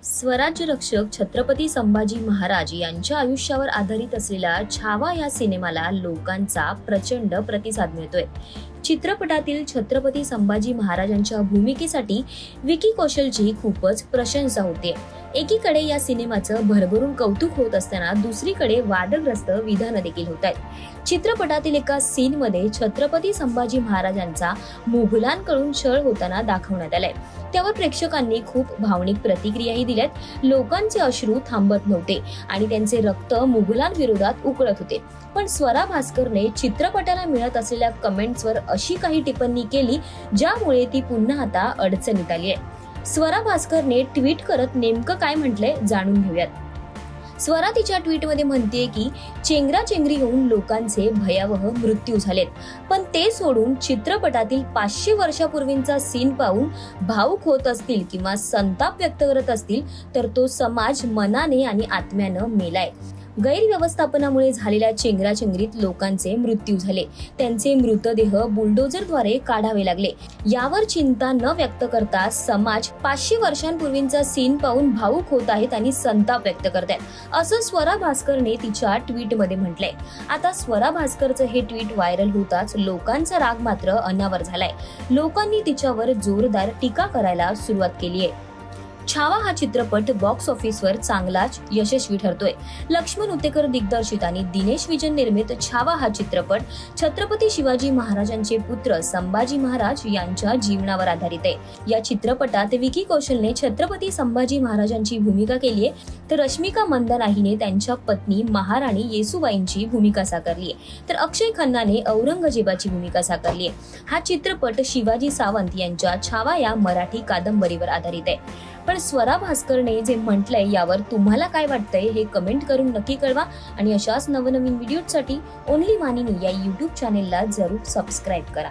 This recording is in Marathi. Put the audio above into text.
स्वराज्य रक्षक छत्रपती संभाजी महाराज यांच्या आयुष्यावर आधारित असलेल्या छावा या सिनेमाला लोकांचा प्रचंड प्रतिसाद मिळतोय। चित्रपटातील छत्रपती संभाजी महाराजांच्या भूमिकेसाठी विकी कौशलची खूपच प्रशंसा होते। एकीकडे या सिनेमाचं भरभरून कौतुक होत असताना दुसरीकडे वादग्रस्त विधान देखील होत आहेत। चित्रपटातील एका सीन मध्ये छत्रपती संभाजी महाराजांचा मुघलांकडून छळ होताना दाखवण्यात आलाय। त्यावर प्रेक्षकांनी खूप भावनिक प्रतिक्रियाही दिल्यात। लोकांचे अश्रू थांबत नव्हते आणि त्यांचे रक्त मुघलांविरोधात उकळत होते। पण स्वरा भास्करने चित्रपटाला मिळत असलेल्या कमेंट्सवर अशी काही टिप्पणी केली ज्यामुळे ती पुन्हा आता अडचणीत आली आहे। स्वरा भास्करने ट्विट करत नेमकं काय म्हटलंय जाणून घेऊयात। स्वरा तिच्या ट्विटमध्ये म्हणते की चेंगराचेंगरी होऊन लोकांचे भयावह मृत्यू झालेत, पण ते सोडून चित्रपटातील 500 वर्षापूर्वींचा सीन पाहून भावुक होत असतील किंवा संताप व्यक्त करत असतील तर तो समाज मनाने आणि आत्म्यानं मेलाय। गैरव्यवस्थापनामुळे झालेल्या चेंगराचेंगरीत लोकांचे मृत्यू झाले, त्यांचे मृतदेह बुलडोझरद्वारे काढावे लागले। यावर चिंता न व्यक्त करता समाज 500 वर्षांपूर्वींचा सीन पाहून भावुक होत आहेत आणि संताप व्यक्त करतात, असं स्वरा भास्करने तिच्या ट्विटमध्ये म्हटलंय। आता स्वरा भास्करचं हे ट्विट व्हायरल होताच लोकांचा राग मात्र अनावर झालाय। लोकांनी तिच्यावर जोरदार टीका करायला सुरुवात केली आहे। छावा हा चित्रपट बॉक्स ऑफिसवर चांगलाच यशस्वी ठरतोय। लक्ष्मण उतेकर दिग्दर्शित आणि दिनेश विजन निर्मित छावा हा चित्रपट छत्रपती शिवाजी महाराजांचे पुत्र संभाजी महाराज यांच्या जीवनावर आधारित आहे। या चित्रपटात विकी कौशलने छत्रपती संभाजी महाराजांची भूमिका केली आहे, तर रश्मिका मंदाना हिने त्यांच्या पत्नी महाराणी येसुबाईंची भूमिका साकारली आहे, तर अक्षय खन्नाने औरंगजेबाची भूमिका साकारली आहे। हा चित्रपट शिवाजी सावंत यांच्या छावा या मराठी कादंबरीवर आधारित आहे। पण स्वरा भास्करने जे म्हटलंय यावर तुम्हाला काय वाटतंय हे कमेंट करून नक्की कळवा आणि अशाच नवनवीन व्हिडिओसाठी ओनली मानिनी या YouTube चॅनेलला जरूर सबस्क्राईब करा।